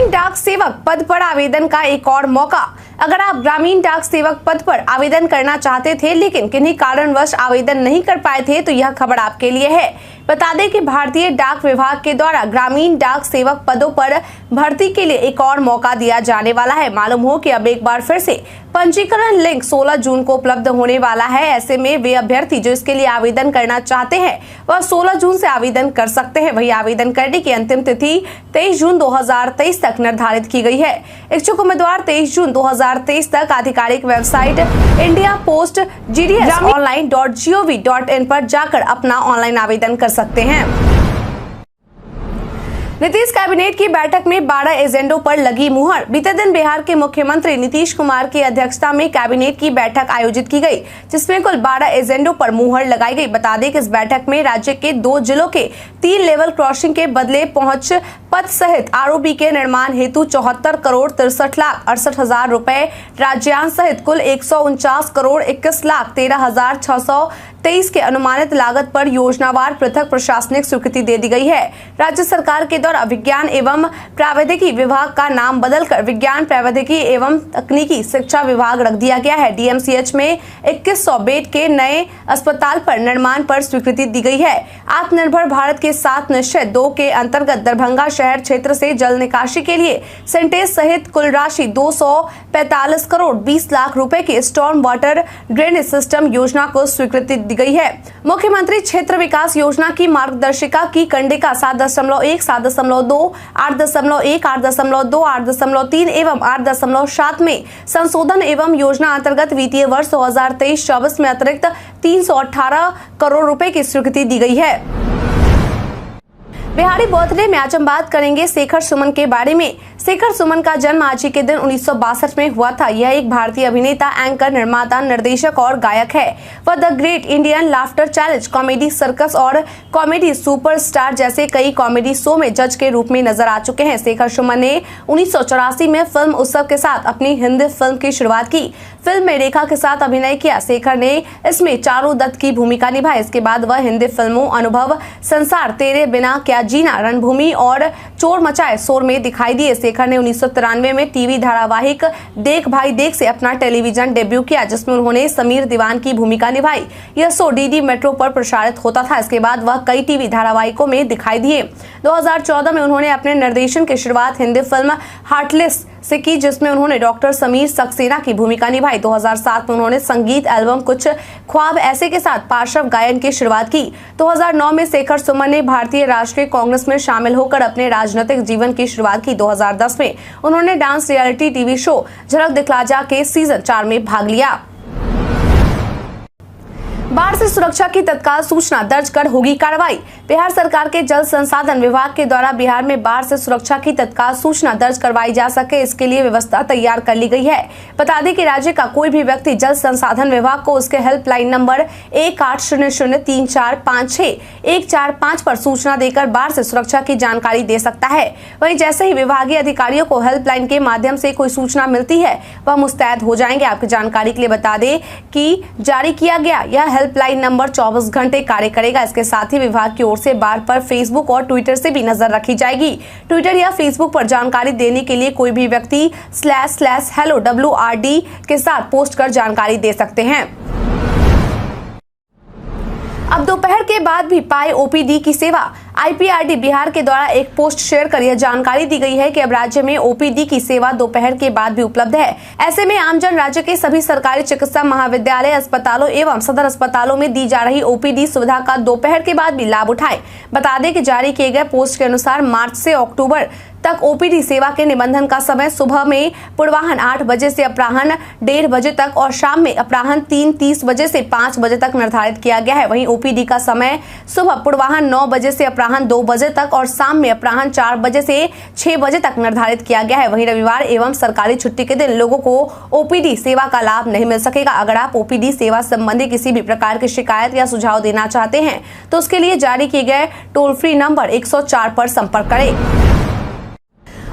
डाक सेवक पद पर आवेदन का एक और मौका। अगर आप ग्रामीण डाक सेवक पद पर आवेदन करना चाहते थे लेकिन किन्हीं कारणवश आवेदन नहीं कर पाए थे तो यह खबर आपके लिए है। बता दें कि भारतीय डाक विभाग के द्वारा ग्रामीण डाक सेवक पदों पर भर्ती के लिए एक और मौका दिया जाने वाला है। मालूम हो कि अब एक बार फिर से पंजीकरण लिंक 16 जून को उपलब्ध होने वाला है। ऐसे में वे अभ्यर्थी जो इसके लिए आवेदन करना चाहते हैं वह 16 जून से आवेदन कर सकते हैं। वही आवेदन करने की अंतिम तिथि 23 जून 2023 तक निर्धारित की गई है। इच्छुक उम्मीदवार 23 जून 2023 तक आधिकारिक वेबसाइट इंडिया पोस्ट gdsonline.gov.in पर जाकर अपना ऑनलाइन आवेदन कर सकते हैं। नीतीश कैबिनेट की बैठक में 12 एजेंडों पर लगी मुहर। बीते दिन बिहार के मुख्यमंत्री नीतीश कुमार की अध्यक्षता में कैबिनेट की बैठक आयोजित की गई, जिसमें कुल 12 एजेंडों पर मुहर लगाई गई। बता दें कि इस बैठक में राज्य के 2 जिलों के 3 लेवल क्रॉसिंग के बदले पहुंच पथ सहित आरओबी के निर्माण हेतु 74 करोड़ 63 लाख 68 हजार रुपए, राज्यांश सहित कुल 149 करोड़ 21 लाख 13 हजार 623 के अनुमानित लागत पर योजनावार पृथक प्रशासनिक स्वीकृति दे दी गई है। राज्य सरकार के द्वारा विज्ञान एवं प्रावैधिकी विभाग का नाम बदलकर विज्ञान प्रौद्योगिकी एवं तकनीकी शिक्षा विभाग रख दिया गया है। डीएमसीएच में 2100 बेड के नए अस्पताल पर निर्माण पर स्वीकृति दी गई है। आत्मनिर्भर भारत के 7 निश्चय 2 के अंतर्गत दरभंगा शहर क्षेत्र से जल निकासी के लिए सिंटेज सहित कुल राशि 245 करोड़ 20 लाख रुपए की स्टॉर्म वाटर ड्रेनेज सिस्टम योजना को स्वीकृति दी गई है। मुख्यमंत्री क्षेत्र विकास योजना की मार्गदर्शिका की कंडिका 7.1, 7.2, 8.1, 8.2, 8.3 एवं 8.7 में संशोधन एवं योजना अंतर्गत वित्तीय वर्ष 2023-24 में अतिरिक्त 318 करोड़ रुपए की स्वीकृति दी गई है। बिहारी बर्थडे में आज हम बात करेंगे शेखर सुमन के बारे में। शेखर सुमन का जन्म आज ही के दिन 1962 में हुआ था। यह एक भारतीय अभिनेता, एंकर, निर्माता, निर्देशक और गायक है। वह the great Indian laughter challenge, comedy circus और कॉमेडी सुपरस्टार जैसे कई कॉमेडी शो में जज के रूप में नजर आ चुके हैं। शेखर सुमन ने 1984 में फिल्म उत्सव के साथ अपनी हिंदी फिल्म की शुरुआत की। फिल्म में रेखा के साथ अभिनय किया। शेखर ने इसमें चारू दत्त की भूमिका निभाई। इसके बाद वह हिंदी फिल्मों अनुभव, संसार, तेरे बिना क्या जीना, रणभूमि और चोर मचाए शोर में दिखाई दिए। शेखर ने 1993 में टीवी धारावाहिक देख भाई देख से अपना टेलीविजन डेब्यू किया, जिसमें उन्होंने समीर दीवान की भूमिका निभाई। यह शो डीडी मेट्रो पर प्रसारित होता था। इसके बाद वह कई टीवी धारावाहिकों में दिखाई दिए। 2014 में उन्होंने अपने निर्देशन की शुरुआत हिंदी फिल्म हार्टलेस से की, जिसमें उन्होंने डॉक्टर समीर सक्सेना की भूमिका निभाई। 2007 में उन्होंने संगीत एल्बम कुछ ख्वाब ऐसे के साथ पार्श्व गायन की शुरुआत की। 2009 में शेखर सुमन ने भारतीय राष्ट्रीय कांग्रेस में शामिल होकर अपने राजनीतिक जीवन की शुरुआत की। 2010 में उन्होंने डांस रियलिटी टीवी शो झलक दिखला जा के सीजन 4 में भाग लिया। बाढ़ से सुरक्षा की तत्काल सूचना दर्ज कर होगी कार्रवाई। बिहार सरकार के जल संसाधन विभाग के द्वारा बिहार में बाढ़ से सुरक्षा की तत्काल सूचना दर्ज करवाई जा सके, इसके लिए व्यवस्था तैयार कर ली गई है। बता दें कि राज्य का कोई भी व्यक्ति जल संसाधन विभाग को उसके हेल्पलाइन नंबर 18003456 पर सूचना देकर बाढ़ से सुरक्षा की जानकारी दे सकता है। वहीं जैसे ही विभागीय अधिकारियों को हेल्पलाइन के माध्यम से कोई सूचना मिलती है वह मुस्तैद हो जाएंगे। आपकी जानकारी के लिए बता दें कि जारी किया गया यह हेल्पलाइन नंबर 24 घंटे कार्य करेगा। इसके साथ ही विभाग की ओर से बाढ़ पर फेसबुक और ट्विटर से भी नजर रखी जाएगी। ट्विटर या फेसबुक पर जानकारी देने के लिए कोई भी व्यक्ति /hello WRD के साथ पोस्ट कर जानकारी दे सकते हैं। अब दोपहर के बाद भी पाए ओपीडी की सेवा। आईपीआरडी बिहार के द्वारा एक पोस्ट शेयर कर यह जानकारी दी गई है कि अब राज्य में ओपीडी की सेवा दोपहर के बाद भी उपलब्ध है। ऐसे में आमजन राज्य के सभी सरकारी चिकित्सा महाविद्यालय, अस्पतालों एवं सदर अस्पतालों में दी जा रही ओपीडी सुविधा का दोपहर के बाद भी लाभ उठाए। बता दें कि जारी किए गए पोस्ट के अनुसार मार्च से अक्टूबर तक ओपीडी सेवा के निबंधन का समय सुबह में पूर्वाह्न 8 बजे से अपराह्न 1:30 बजे तक और शाम में अपराह्न 3:30 बजे से 5 बजे तक निर्धारित किया गया है। वहीं ओपीडी का समय सुबह पूर्वाह्न 9 बजे से अपराह्न 2 बजे तक और शाम में अपराह्न 4 बजे से 6 बजे तक निर्धारित किया गया है। वहीं रविवार एवं सरकारी छुट्टी के दिन लोगों को ओपीडी सेवा का लाभ नहीं मिल सकेगा। अगर आप ओपीडी सेवा संबंधी किसी भी प्रकार की शिकायत या सुझाव देना चाहते हैं तो उसके लिए जारी किए गए टोल फ्री नंबर 104 पर संपर्क करें।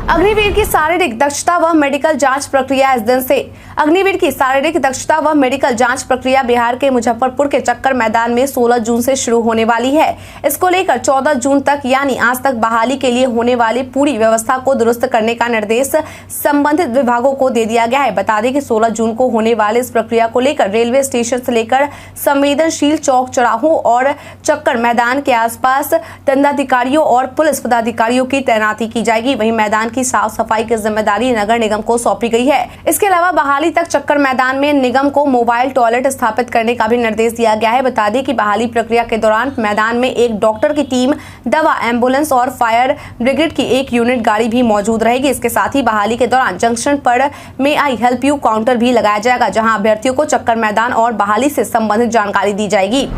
अग्निवीर की शारीरिक दक्षता व मेडिकल जांच प्रक्रिया इस दिन से। अग्निवीर की शारीरिक दक्षता व मेडिकल जांच प्रक्रिया बिहार के मुजफ्फरपुर के चक्कर मैदान में 16 जून से शुरू होने वाली है। इसको लेकर 14 जून तक यानी आज तक बहाली के लिए होने वाली पूरी व्यवस्था को दुरुस्त करने का निर्देश संबंधित विभागों को दे दिया गया है। बता दें कि 16 जून को होने वाले इस प्रक्रिया को लेकर रेलवे स्टेशन से लेकर संवेदनशील चौक चौराहों और चक्कर मैदान के आसपास दंडाधिकारियों और पुलिस पदाधिकारियों की तैनाती की जाएगी। वहीं मैदान की साफ सफाई की जिम्मेदारी नगर निगम को सौंपी गई है। इसके अलावा बहाली तक चक्कर मैदान में निगम को मोबाइल टॉयलेट स्थापित करने का भी निर्देश दिया गया है। बता दें कि बहाली प्रक्रिया के दौरान मैदान में एक डॉक्टर की टीम, दवा, एम्बुलेंस और फायर ब्रिगेड की एक यूनिट गाड़ी भी मौजूद रहेगी। इसके साथ ही बहाली के दौरान जंक्शन पर मे आई हेल्प यू काउंटर भी लगाया जाएगा, जहां अभ्यर्थियों को चक्कर मैदान और बहाली से संबंधित जानकारी दी जाएगी।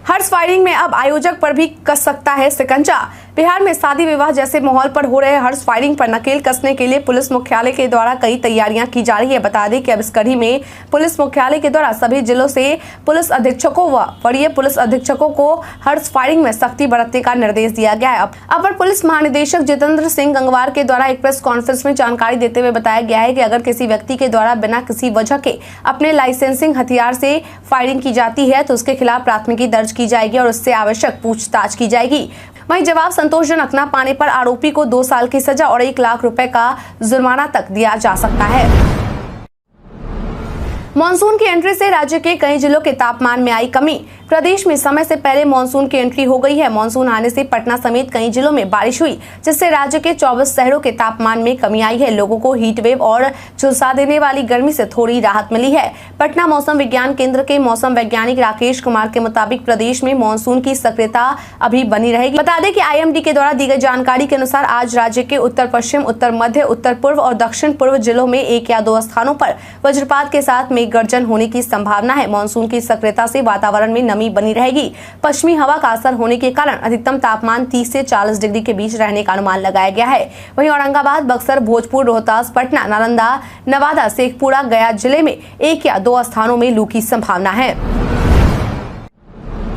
हॉर्स फायरिंग में अब आयोजक पर भी कस सकता है शिकंजा। बिहार में शादी विवाह जैसे माहौल पर हो रहे हॉर्स फायरिंग पर नकेल कसने के लिए पुलिस मुख्यालय के द्वारा कई तैयारियां की जा रही है। बता दें कि अब इस कड़ी में पुलिस मुख्यालय के द्वारा सभी जिलों से पुलिस अधीक्षकों व वरीय पुलिस अधीक्षकों को हॉर्स फायरिंग में सख्ती बरतने का निर्देश दिया गया है। अपर पुलिस महानिदेशक जितेंद्र सिंह गंगवार के द्वारा एक प्रेस कॉन्फ्रेंस में जानकारी देते हुए बताया गया है कि अगर किसी व्यक्ति के द्वारा बिना किसी वजह के अपने लाइसेंसिंग हथियार से फायरिंग की जाती है तो उसके खिलाफ प्राथमिकी दर्ज की जाएगी और उससे आवश्यक पूछताछ की जाएगी। वहीं जवाब संतोषजनक न पाने पर आरोपी को 2 साल की सजा और 1 लाख रुपए का जुर्माना तक दिया जा सकता है। मानसून की एंट्री से राज्य के कई जिलों के तापमान में आई कमी। प्रदेश में समय से पहले मानसून की एंट्री हो गई है। मानसून आने से पटना समेत कई जिलों में बारिश हुई, जिससे राज्य के 24 शहरों के तापमान में कमी आई है। लोगों को हीट वेव और झुलसा देने वाली गर्मी से थोड़ी राहत मिली है। पटना मौसम विज्ञान केंद्र के मौसम वैज्ञानिक राकेश कुमार के मुताबिक प्रदेश में मानसून की सक्रियता अभी बनी रहेगी। बता दें कि IMD के द्वारा दी गई जानकारी के अनुसार आज राज्य के उत्तर पश्चिम, उत्तर मध्य, उत्तर पूर्व और दक्षिण पूर्व जिलों में 1 या 2 स्थानों पर वज्रपात के साथ मेघ गर्जन होने की संभावना है। मानसून की सक्रियता से वातावरण में नमी बनी रहेगी। पश्चिमी हवा का असर होने के कारण अधिकतम तापमान 30 से 40 डिग्री के बीच रहने का अनुमान लगाया गया है। वहीं औरंगाबाद, बक्सर, भोजपुर, रोहतास, पटना, नालंदा, नवादा, शेखपुरा, गया जिले में 1 या 2 स्थानों में लू की संभावना है।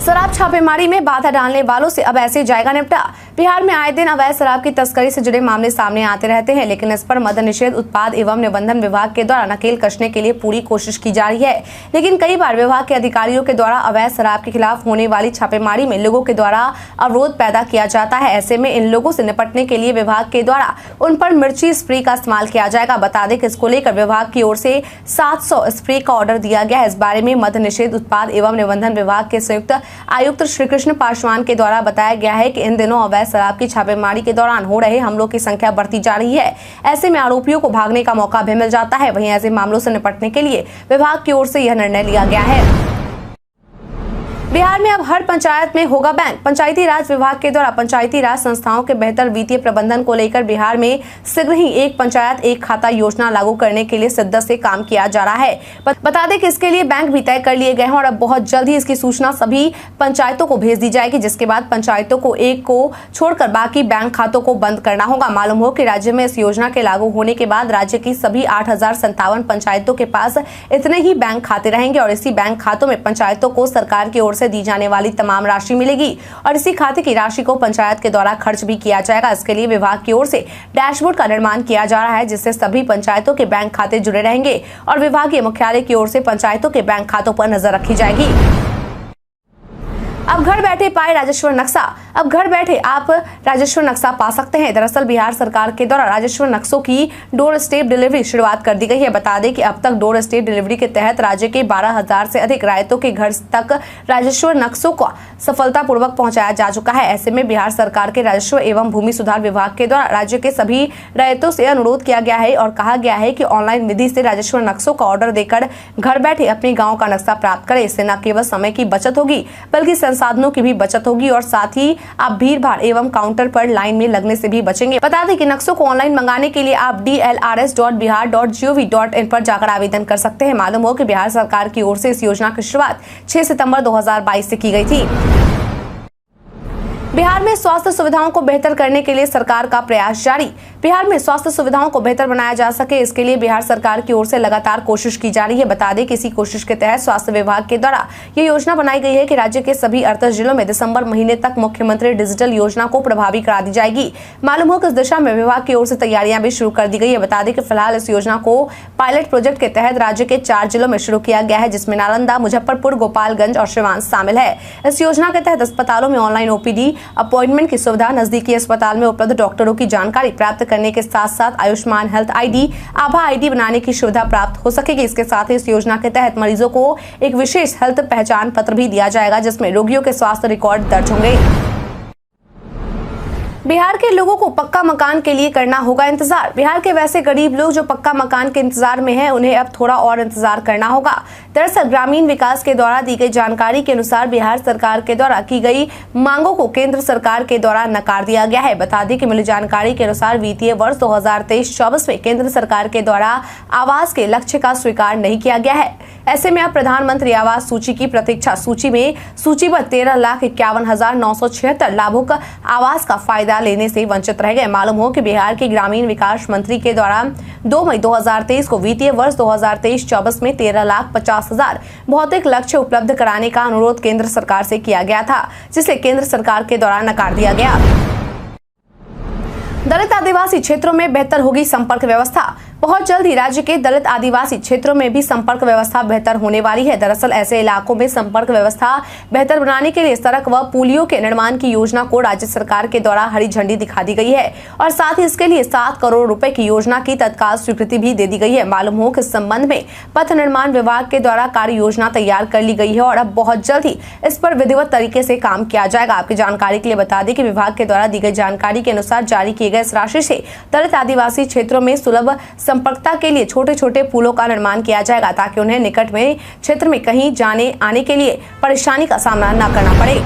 शराब छापेमारी में बाधा डालने वालों से अब ऐसे जाएगा निपटा। बिहार में आए दिन अवैध शराब की तस्करी से जुड़े मामले सामने आते रहते हैं, लेकिन इस पर मद्य निषेध, उत्पाद एवं निबंधन विभाग के द्वारा नकेल कसने के लिए पूरी कोशिश की जा रही है। लेकिन कई बार विभाग के अधिकारियों के द्वारा अवैध शराब के खिलाफ होने वाली छापेमारी में लोगों के द्वारा अवरोध पैदा किया जाता है। ऐसे में इन लोगों से निपटने के लिए विभाग के द्वारा उन पर मिर्ची स्प्रे का इस्तेमाल किया जाएगा। बता दें कि इसको लेकर विभाग की ओर से 700 स्प्रे का ऑर्डर दिया गया है। इस बारे में मद्य निषेध, उत्पाद एवं निबंधन विभाग के संयुक्त आयुक्त श्रीकृष्ण पासवान के द्वारा बताया गया है कि इन दिनों अवैध शराब की छापेमारी के दौरान हो रहे हमलों की संख्या बढ़ती जा रही है। ऐसे में आरोपियों को भागने का मौका भी मिल जाता है। वहीं ऐसे मामलों से निपटने के लिए विभाग की ओर से यह निर्णय लिया गया है। बिहार में अब हर पंचायत में होगा बैंक। पंचायती राज विभाग के द्वारा पंचायती राज संस्थाओं के बेहतर वित्तीय प्रबंधन को लेकर बिहार में शीघ्र ही एक पंचायत एक खाता योजना लागू करने के लिए शिद्दत से काम किया जा रहा है। बता दें कि इसके लिए बैंक भी तय कर लिए गए हैं और अब बहुत जल्द ही इसकी सूचना सभी पंचायतों को भेज दी जाएगी, जिसके बाद पंचायतों को एक को छोड़कर बाकी बैंक खातों को बंद करना होगा। मालूम हो कि राज्य में इस योजना के लागू होने के बाद राज्य की सभी 8057 पंचायतों के पास इतने ही बैंक खाते रहेंगे और इसी बैंक खातों में पंचायतों को सरकार की ओर से दी जाने वाली तमाम राशि मिलेगी और इसी खाते की राशि को पंचायत के द्वारा खर्च भी किया जाएगा। इसके लिए विभाग की ओर से डैशबोर्ड का निर्माण किया जा रहा है, जिससे सभी पंचायतों के बैंक खाते जुड़े रहेंगे और विभागीय मुख्यालय की ओर से पंचायतों के बैंक खातों पर नजर रखी जाएगी। अब घर बैठे पाए राजस्व नक्शा। अब घर बैठे आप राजस्व नक्शा पा सकते हैं। दरअसल बिहार सरकार के द्वारा राजस्व नक्शों की डोर स्टेप डिलीवरी शुरुआत कर दी गई है। बता दें कि अब तक डोर स्टेप डिलीवरी के तहत राज्य के 12,000 से अधिक रायतों के घर तक राजस्व नक्शों को सफलतापूर्वक पहुंचाया जा चुका है। ऐसे में बिहार सरकार के राजस्व एवं भूमि सुधार विभाग के द्वारा राज्य के सभी रायतों से अनुरोध किया गया है और कहा गया है कि ऑनलाइन विधि से राजस्व नक्शों का ऑर्डर देकर घर बैठे अपने गाँव का नक्शा प्राप्त करें। इससे न केवल समय की बचत होगी बल्कि संसाधनों की भी बचत होगी और साथ ही आप भीड़-भाड़ एवं काउंटर पर लाइन में लगने से भी बचेंगे। बता दें कि नक्शों को ऑनलाइन मंगाने के लिए आप dlrs.bihar.gov.in पर जाकर आवेदन कर सकते हैं। मालूम हो कि बिहार सरकार की ओर से इस योजना की शुरुआत 6 सितंबर 2022 से की गई थी। बिहार में स्वास्थ्य सुविधाओं को बेहतर करने के लिए सरकार का प्रयास जारी। बिहार में स्वास्थ्य सुविधाओं को बेहतर बनाया जा सके, इसके लिए बिहार सरकार की ओर से लगातार कोशिश की जा रही है। बता दें कि इसी कोशिश के तहत स्वास्थ्य विभाग के द्वारा ये योजना बनाई गई है कि राज्य के सभी 38 जिलों में दिसंबर महीने तक मुख्यमंत्री डिजिटल योजना को प्रभावी करा दी जाएगी। मालूम हो कि इस दिशा में विभाग की ओर से तैयारियां भी शुरू कर दी गई है। बता दें कि फिलहाल इस योजना को पायलट प्रोजेक्ट के तहत राज्य के 4 जिलों में शुरू किया गया है, जिसमें नालंदा, मुजफ्फरपुर, गोपालगंज और सिवान शामिल है। इस योजना के तहत अस्पतालों में ऑनलाइन ओपीडी अपॉइंटमेंट की सुविधा, नजदीकी अस्पताल में उपलब्ध डॉक्टरों की जानकारी प्राप्त करने के साथ साथ आयुष्मान हेल्थ आईडी, आभा आईडी बनाने की सुविधा प्राप्त हो सकेगी। इसके साथ ही इस योजना के तहत मरीजों को एक विशेष हेल्थ पहचान पत्र भी दिया जाएगा, जिसमें रोगियों के स्वास्थ्य रिकॉर्ड दर्ज होंगे। बिहार के लोगों को पक्का मकान के लिए करना होगा इंतजार। बिहार के वैसे गरीब लोग जो पक्का मकान के इंतजार में हैं, उन्हें अब थोड़ा और इंतजार करना होगा। दरअसल ग्रामीण विकास के द्वारा दी गई जानकारी के अनुसार बिहार सरकार के द्वारा की गई मांगों को केंद्र सरकार के द्वारा नकार दिया गया है। बता दें कि मिली जानकारी के अनुसार वित्तीय वर्ष 2023-24 में केंद्र सरकार के द्वारा आवास के लक्ष्य का स्वीकार नहीं किया गया है। ऐसे में अब प्रधानमंत्री आवास सूची की प्रतीक्षा सूची में सूचीबद्ध 13,51,976 लाभुक आवास का फायदा लेने से वंचित रह गए। मालूम हो कि बिहार के ग्रामीण विकास मंत्री के द्वारा 2 मई 2023 को वित्तीय वर्ष 2023-24 में 13,50,000 भौतिक लक्ष्य उपलब्ध कराने का अनुरोध केंद्र सरकार से किया गया था, जिसे केंद्र सरकार के द्वारा नकार दिया गया। दलित आदिवासी क्षेत्रों में बेहतर होगी संपर्क व्यवस्था। बहुत जल्द ही राज्य के दलित आदिवासी क्षेत्रों में भी संपर्क व्यवस्था बेहतर होने वाली है। दरअसल ऐसे इलाकों में संपर्क व्यवस्था बेहतर बनाने के लिए सड़क व पुलियों के निर्माण की योजना को राज्य सरकार के द्वारा हरी झंडी दिखा दी गई है और साथ ही इसके लिए 7 करोड़ रुपए की योजना की तत्काल स्वीकृति भी दे दी गई है। मालूम हो कि इस संबंध में पथ निर्माण विभाग के द्वारा कार्य योजना तैयार कर ली गई है और अब बहुत जल्द ही इस पर विधिवत तरीके से काम किया जाएगा। आपकी जानकारी के लिए बता दें कि विभाग के द्वारा दी गई जानकारी के अनुसार जारी किए गए इस राशि से दलित आदिवासी क्षेत्रों में सुलभ संपर्कता के लिए छोटे छोटे पुलों का निर्माण किया जाएगा, ताकि उन्हें निकट में क्षेत्र में कहीं जाने आने के लिए परेशानी का सामना न करना पड़े।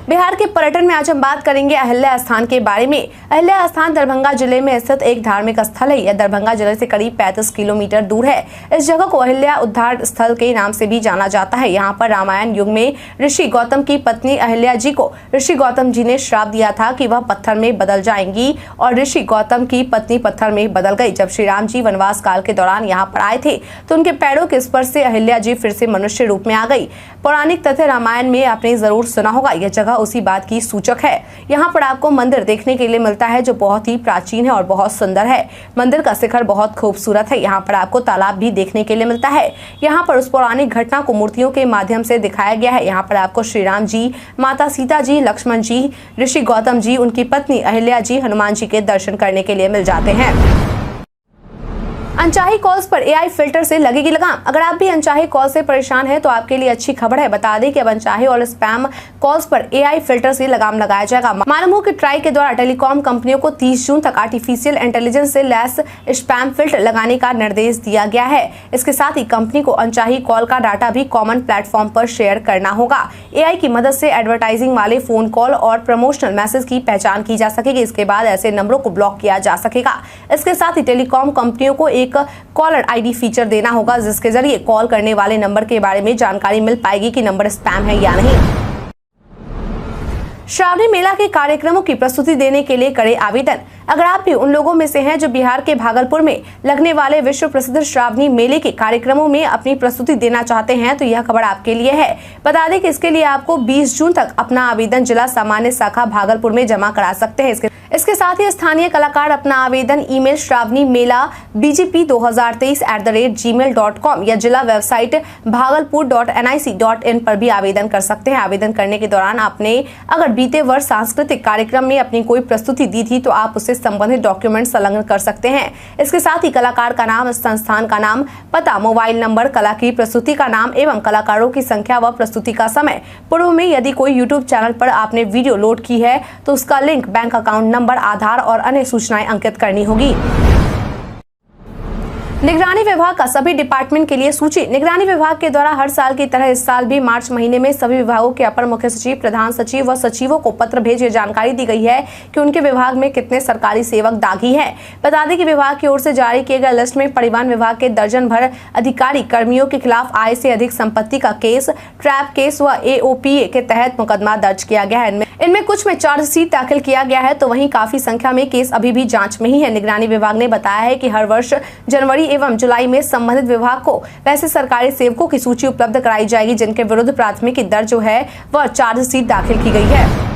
बिहार के पर्यटन में आज हम बात करेंगे अहिल्या स्थान के बारे में। अहिल्या स्थान दरभंगा जिले में स्थित एक धार्मिक स्थल है। यह दरभंगा जिले से करीब 35 किलोमीटर दूर है। इस जगह को अहिल्या उद्धार स्थल के नाम से भी जाना जाता है। यहाँ पर रामायण युग में ऋषि गौतम की पत्नी अहिल्या जी को ऋषि गौतम जी ने श्राप दिया था कि वह पत्थर में बदल जाएंगी और ऋषि गौतम की पत्नी पत्थर में बदल गई। जब श्री राम जी वनवास काल के दौरान यहाँ पर आए थे तो उनके पैरों के स्पर्श से अहिल्या जी फिर से मनुष्य रूप में आ गई। पौराणिक तथ्य रामायण में आपने जरूर सुना होगा। यह जगह उसी बात की सूचक है। यहाँ पर आपको मंदिर देखने के लिए मिलता है जो बहुत ही प्राचीन है और बहुत सुंदर है। मंदिर का शिखर बहुत खूबसूरत है। यहाँ पर आपको तालाब भी देखने के लिए मिलता है। यहाँ पर उस पौराणिक घटना को मूर्तियों के माध्यम से दिखाया गया है। यहाँ पर आपको श्री राम जी, माता सीता जी, लक्ष्मण जी, ऋषि गौतम जी, उनकी पत्नी अहिल्या जी, हनुमान जी के दर्शन करने के लिए मिल जाते हैं। अनचाही कॉल्स पर एआई फिल्टर से लगेगी लगाम। अगर आप भी अनचाही कॉल से परेशान हैं तो आपके लिए अच्छी खबर है। बता दें कि अब अनचाही और स्पैम कॉल्स पर एआई फिल्टर से लगाम लगाया जाएगा। मालूम हो कि ट्राई के द्वारा टेलीकॉम कंपनियों को 30 जून तक आर्टिफिशियल इंटेलिजेंस से लैस स्पैम फिल्टर लगाने का निर्देश दिया गया है। इसके साथ ही कंपनी को अनचाही कॉल का डाटा भी कॉमन प्लेटफॉर्म पर शेयर करना होगा। एआई की मदद से एडवर्टाइजिंग वाले फोन कॉल और प्रमोशनल मैसेज की पहचान की जा सकेगी। इसके बाद ऐसे नंबरों को ब्लॉक किया जा सकेगा। इसके साथ ही टेलीकॉम कंपनियों को एक कॉलर आईडी फीचर देना होगा, जिसके जरिए कॉल करने वाले नंबर के बारे में जानकारी मिल पाएगी कि नंबर स्पैम है या नहीं। श्रावणी मेला के कार्यक्रमों की प्रस्तुति देने के लिए करें आवेदन। अगर आप भी उन लोगों में से हैं जो बिहार के भागलपुर में लगने वाले विश्व प्रसिद्ध श्रावणी मेले के कार्यक्रमों में अपनी प्रस्तुति देना चाहते हैं तो यह खबर आपके लिए है। बता दें कि इसके लिए आपको 20 जून तक अपना आवेदन जिला सामान्य शाखा भागलपुर में जमा करा सकते हैं। इसके साथ ही स्थानीय कलाकार अपना आवेदन ईमेल श्रावणी मेला bgp2023@gmail.com या जिला वेबसाइट bhagalpur.nic.in पर भी आवेदन कर सकते हैं। आवेदन करने के दौरान आपने अगर बीते वर्ष सांस्कृतिक कार्यक्रम में अपनी कोई प्रस्तुति दी थी तो आप उससे संबंधित डॉक्यूमेंट संलग्न कर सकते हैं। इसके साथ ही कलाकार का नाम, संस्थान का नाम, पता, मोबाइल नंबर, कला की प्रस्तुति का नाम एवं कलाकारों की संख्या व प्रस्तुति का समय। पूर्व में यदि कोई यूट्यूब चैनल पर आपने वीडियो लोड की है तो उसका लिंक, बैंक अकाउंट नंबर, आधार और अन्य सूचनाएं अंकित करनी होगी। निगरानी विभाग का सभी डिपार्टमेंट के लिए सूची। निगरानी विभाग के द्वारा हर साल की तरह इस साल भी मार्च महीने में सभी विभागों के अपर मुख्य सचिव, प्रधान सचिव व सचिवों को पत्र भेज जानकारी दी गई है कि उनके विभाग में कितने सरकारी सेवक दागी हैं। बता दें कि विभाग की ओर से जारी किए गए लिस्ट में परिवहन विभाग के दर्जन भर अधिकारी कर्मियों के खिलाफ आय से अधिक संपत्ति का केस, ट्रैप केस व AOPA के तहत मुकदमा दर्ज किया गया है। इनमें कुछ में चार्जशीट दाखिल किया गया है तो वहीं काफी संख्या में केस अभी भी जांच में ही है। निगरानी विभाग ने बताया है कि हर वर्ष जनवरी एवं जुलाई में संबंधित विभाग को वैसे सरकारी सेवकों की सूची उपलब्ध कराई जाएगी जिनके विरुद्ध प्राथमिकी दर्ज है व चार्जशीट दाखिल की गई है।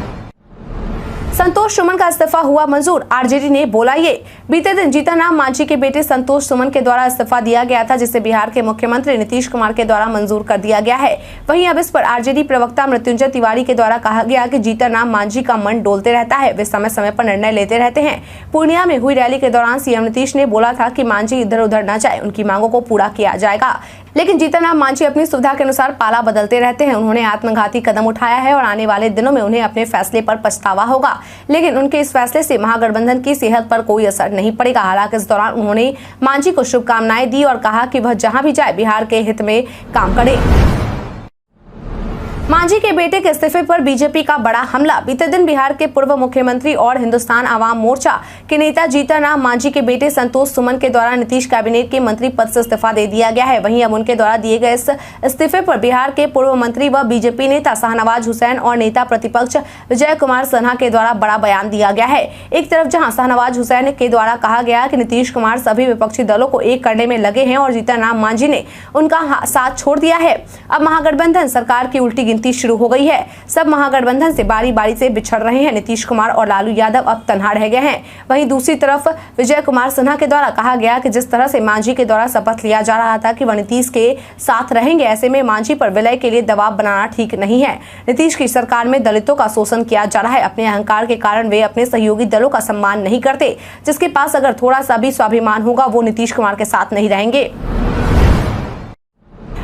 संतोष सुमन का इस्तीफा हुआ मंजूर, आरजेडी ने बोला ये। बीते दिन जीतन राम मांझी के बेटे संतोष सुमन के द्वारा इस्तीफा दिया गया था जिसे बिहार के मुख्यमंत्री नीतीश कुमार के द्वारा मंजूर कर दिया गया है। वहीं अब इस पर आरजेडी प्रवक्ता मृत्युंजय तिवारी के द्वारा कहा गया कि जीतन राम मांझी का मन डोलते रहता है, वे समय समय पर निर्णय लेते रहते हैं। पूर्णिया में हुई रैली के दौरान सीएम नीतीश ने बोला था कि मांझी इधर उधर न जाए, उनकी मांगों को पूरा किया जाएगा। लेकिन जीतन राम मांझी अपनी सुविधा के अनुसार पाला बदलते रहते हैं। उन्होंने आत्मघाती कदम उठाया है और आने वाले दिनों में उन्हें अपने फैसले पर पछतावा होगा। लेकिन उनके इस फैसले से महागठबंधन की सेहत पर कोई असर नहीं पड़ेगा। हालांकि इस दौरान उन्होंने मांझी को शुभकामनाएं दी और कहा कि वह जहां भी जाए बिहार के हित में काम करे। मांझी के बेटे के इस्तीफे पर बीजेपी का बड़ा हमला। बीते दिन बिहार के पूर्व मुख्यमंत्री और हिंदुस्तान आवाम मोर्चा के नेता जीतन राम मांझी के बेटे संतोष सुमन के द्वारा नीतीश कैबिनेट के मंत्री पद से इस्तीफा दे दिया गया है। वहीं अब उनके द्वारा दिए गए इस इस्तीफे पर बिहार के पूर्व मंत्री व बीजेपी नेता शाहनवाज हुसैन और नेता प्रतिपक्ष विजय कुमार सिन्हा के द्वारा बड़ा बयान दिया गया है। एक तरफ जहाँ शाहनवाज हुसैन के द्वारा कहा गया कि नीतीश कुमार सभी विपक्षी दलों को एक करने में लगे हैं और जीतन राम मांझी ने उनका साथ छोड़ दिया है। अब महागठबंधन सरकार की उल्टी गिनती शुरू हो गई है। सब महागठबंधन से बारी बारी से बिछड़ रहे हैं। नीतीश कुमार और लालू यादव अब तन्हा रह गए हैं। वहीं दूसरी तरफ विजय कुमार सिन्हा के द्वारा कहा गया कि जिस तरह से मांझी के द्वारा शपथ लिया जा रहा था कि वह नीतीश के साथ रहेंगे, ऐसे में मांझी पर विलय के लिए दबाव बनाना ठीक नहीं है। नीतीश की सरकार में दलितों का शोषण किया जा रहा है। अपने अहंकार के कारण वे अपने सहयोगी दलों का सम्मान नहीं करते। जिसके पास अगर थोड़ा सा भी स्वाभिमान होगा वो नीतीश कुमार के साथ नहीं रहेंगे।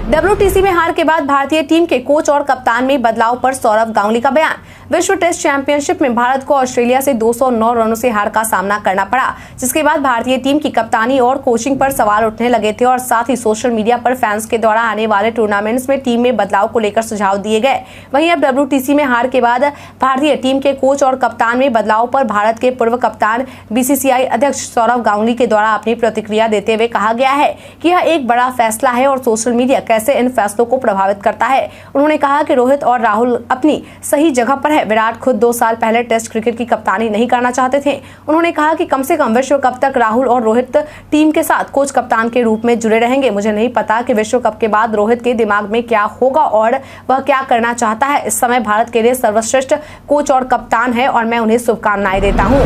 WTC में हार के बाद भारतीय टीम के कोच और कप्तान में बदलाव पर सौरव गांगुली का बयान। विश्व टेस्ट चैंपियनशिप में भारत को ऑस्ट्रेलिया से 209 रनों से हार का सामना करना पड़ा, जिसके बाद भारतीय टीम की कप्तानी और कोचिंग पर सवाल उठने लगे थे और साथ ही सोशल मीडिया पर फैंस के द्वारा आने वाले टूर्नामेंट्स में टीम में बदलाव को लेकर सुझाव दिए गए। वहीं अब WTC में हार के बाद भारतीय टीम के कोच और कप्तान में बदलाव पर भारत के पूर्व कप्तान BCCI अध्यक्ष सौरव गांगुली के द्वारा अपनी प्रतिक्रिया देते हुए कहा गया है कि यह एक बड़ा फैसला है और सोशल मीडिया कैसे इन फैसलों को प्रभावित करता है। उन्होंने कहा कि रोहित और राहुल अपनी सही जगह पर है। विराट खुद 2 साल पहले टेस्ट क्रिकेट की कप्तानी नहीं करना चाहते थे। उन्होंने कहा कि कम से कम विश्व कप तक राहुल और रोहित टीम के साथ कोच कप्तान के रूप में जुड़े रहेंगे। मुझे नहीं पता कि विश्व कप के बाद रोहित के दिमाग में क्या होगा और वह क्या करना चाहता है। इस समय भारत के लिए सर्वश्रेष्ठ कोच और कप्तान है और मैं उन्हें शुभकामनाएं देता हूँ।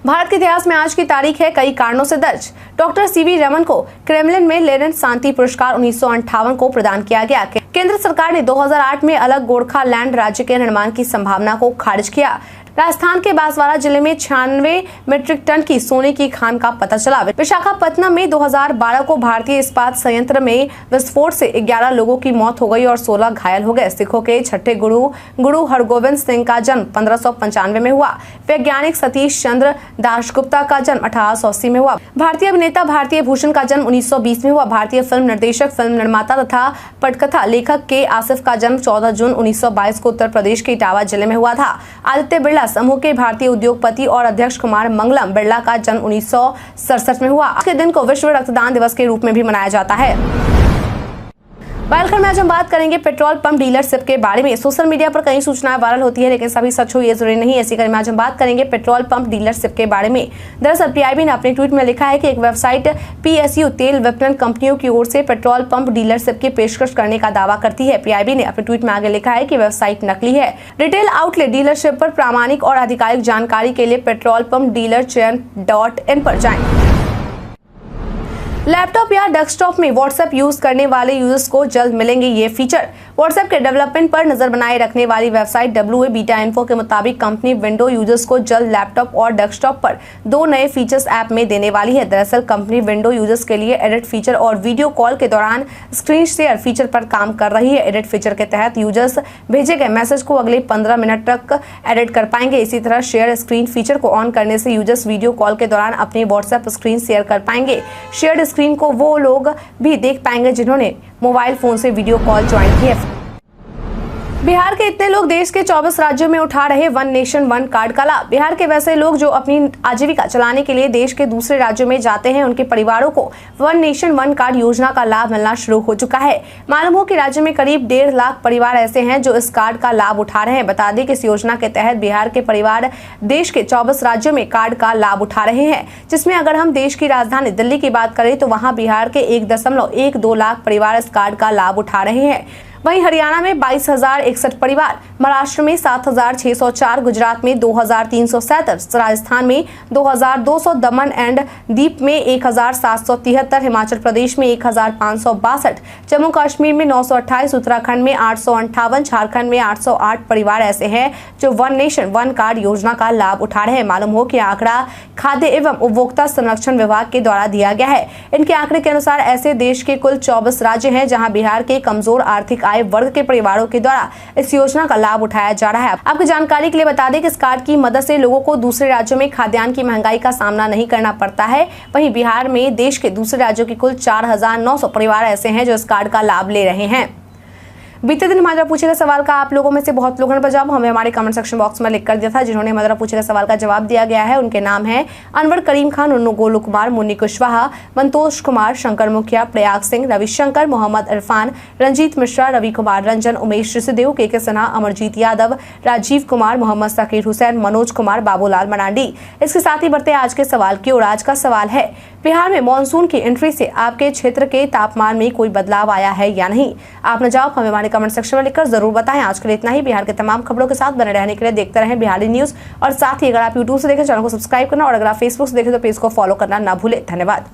भारत के इतिहास में आज की तारीख है कई कारणों से दर्ज। डॉक्टर CV रमन को क्रेमलिन में लेनिन शांति पुरस्कार 1958 को प्रदान किया गया। केंद्र सरकार ने 2008 में अलग गोरखालैंड राज्य के निर्माण की संभावना को खारिज किया। राजस्थान के बांसवाड़ा जिले में 96 मीट्रिक टन की सोने की खान का पता चला। विशाखापत्तनम में 2012 को भारतीय इस्पात संयंत्र में विस्फोट से 11 लोगों की मौत हो गई और 16 घायल हो गए। सिखों के छठे गुरु हरगोविंद सिंह का जन्म 1595 में हुआ। वैज्ञानिक सतीश चंद्र दासगुप्ता का जन्म 1880 में हुआ। भारतीय अभिनेता भारतीय भूषण का जन्म 1920 में हुआ। भारतीय फिल्म निर्देशक, फिल्म निर्माता तथा पटकथा लेखक के आसिफ का जन्म 14 जून 1922 को उत्तर प्रदेश के इटावा जिले में हुआ था। आदित्य बिरला समूह के भारतीय उद्योगपति और अध्यक्ष कुमार मंगलम बिरला का जन्म 1967 में हुआ। आज के दिन को विश्व रक्तदान दिवस के रूप में भी मनाया जाता है। बालखंड में आज हम बात करेंगे पेट्रोल पंप डीलरशिप के बारे में। सोशल मीडिया पर कई सूचनाएं वायरल होती है लेकिन सभी सच हो ये जरूरी नहीं है। इसी क्रम में आज हम बात करेंगे पेट्रोल पंप डीलरशिप के बारे में। दरअसल PIB ने अपने ट्वीट में लिखा है कि एक वेबसाइट PSU तेल विपणन कंपनियों की ओर से पेट्रोल पंप डीलरशिप की पेशकश करने का दावा करती है। PIB ने अपने ट्वीट में आगे लिखा है कि वेबसाइट नकली है। रिटेल आउटलेट डीलरशिप पर प्रामाणिक और आधिकारिक जानकारी के लिए पेट्रोल पंप डीलर चयन.in पर जाएं। लैपटॉप या डेस्कटॉप में व्हाट्सएप यूज करने वाले यूजर्स को जल्द मिलेंगे ये फीचर। व्हाट्सएप के डेवलपमेंट पर नजर बनाए रखने वाली वेबसाइट WA बीटा इन्फो के मुताबिक कंपनी विंडो यूजर्स को जल्द लैपटॉप और डेस्कटॉप पर 2 नए फीचर्स ऐप में देने वाली है। दरअसल कंपनी विंडो यूजर्स के लिए एडिट फीचर और वीडियो कॉल के दौरान स्क्रीन शेयर फीचर पर काम कर रही है। एडिट फीचर के तहत यूजर्स भेजे गए मैसेज को अगले 15 मिनट तक एडिट कर पाएंगे। इसी तरह शेयर स्क्रीन फीचर को ऑन करने से यूजर्स वीडियो कॉल के दौरान अपनी व्हाट्सएप स्क्रीन शेयर कर पाएंगे। शेयर्ड स्क्रीन को वो लोग भी देख पाएंगे जिन्होंने मोबाइल फोन से वीडियो कॉल ज्वाइन की है। बिहार के इतने लोग देश के 24 राज्यों में उठा रहे वन नेशन वन कार्ड का लाभ। बिहार के वैसे लोग जो अपनी आजीविका चलाने के लिए देश के दूसरे राज्यों में जाते हैं, उनके परिवारों को वन नेशन वन कार्ड योजना का लाभ मिलना शुरू हो चुका है। मालूम हो कि राज्य में करीब 1.5 लाख परिवार ऐसे हैं जो इस कार्ड का लाभ उठा रहे हैं। बता दें कि इस योजना के तहत बिहार के परिवार देश के 24 राज्यों में कार्ड का लाभ उठा रहे हैं, जिसमें अगर हम देश की राजधानी दिल्ली की बात करें तो वहाँ बिहार के 1.12 लाख परिवार इस कार्ड का लाभ उठा रहे हैं। वहीं हरियाणा में 22,061 परिवार, महाराष्ट्र में 7,604, गुजरात में 2,337, राजस्थान में 2,200, दमन एंड दीप में 1,773, हिमाचल प्रदेश में 1,562, जम्मू कश्मीर में 928, उत्तराखंड में 858, झारखंड में 808 परिवार ऐसे हैं जो वन नेशन वन कार्ड योजना का लाभ उठा रहे हैं। मालूम हो कि आंकड़ा खाद्य एवं उपभोक्ता संरक्षण विभाग के द्वारा दिया गया है। इनके आंकड़े के अनुसार ऐसे देश के कुल 24 राज्य हैं जहां बिहार के कमजोर आर्थिक आय वर्ग के परिवारों के द्वारा इस योजना का लाभ उठाया जा रहा है। आपको जानकारी के लिए बता दें कि इस कार्ड की मदद से लोगों को दूसरे राज्यों में खाद्यान्न की महंगाई का सामना नहीं करना पड़ता है। वहीं बिहार में देश के दूसरे राज्यों के कुल 4,900 परिवार ऐसे हैं जो इस कार्ड का लाभ ले रहे हैं। बीते दिन हमारा पूछे गए सवाल का आप लोगों में से बहुत लोगों ने जवाब हमें हमारे कमेंट सेक्शन बॉक्स में लिख कर दिया था। जिन्होंने हमारा पूछे गए सवाल का जवाब दिया गया है उनके नाम है अनवर करीम खान, उन्नू गोलू कुमार, मुन्नी कुशवाहा, मंतोष कुमार, शंकर मुखिया, प्रयाग सिंह, रविशंकर, मोहम्मद इरफान, रंजीत मिश्रा, रवि कुमार रंजन, उमेश ऋषिदेव, के सिन्हा, अमरजीत यादव, राजीव कुमार, मोहम्मद सकीर हुसैन, मनोज कुमार, बाबूलाल मरांडी। इसके साथ ही बढ़ते आज के सवाल की ओर। आज का सवाल है, बिहार में मानसून की एंट्री से आपके क्षेत्र के तापमान में कोई बदलाव आया है या नहीं? आपने जवाब हमें हमारे कमेंट सेक्शन में लिखकर जरूर बताएं। आज के लिए इतना ही। बिहार के तमाम खबरों के साथ बने रहने के लिए देखते रहें बिहारी न्यूज। और साथ ही अगर आप यूट्यूब से देखें चैनल को सब्सक्राइब करना और अगर आप फेसबुक से देखें तो पेज को फॉलो करना ना भूलें। धन्यवाद।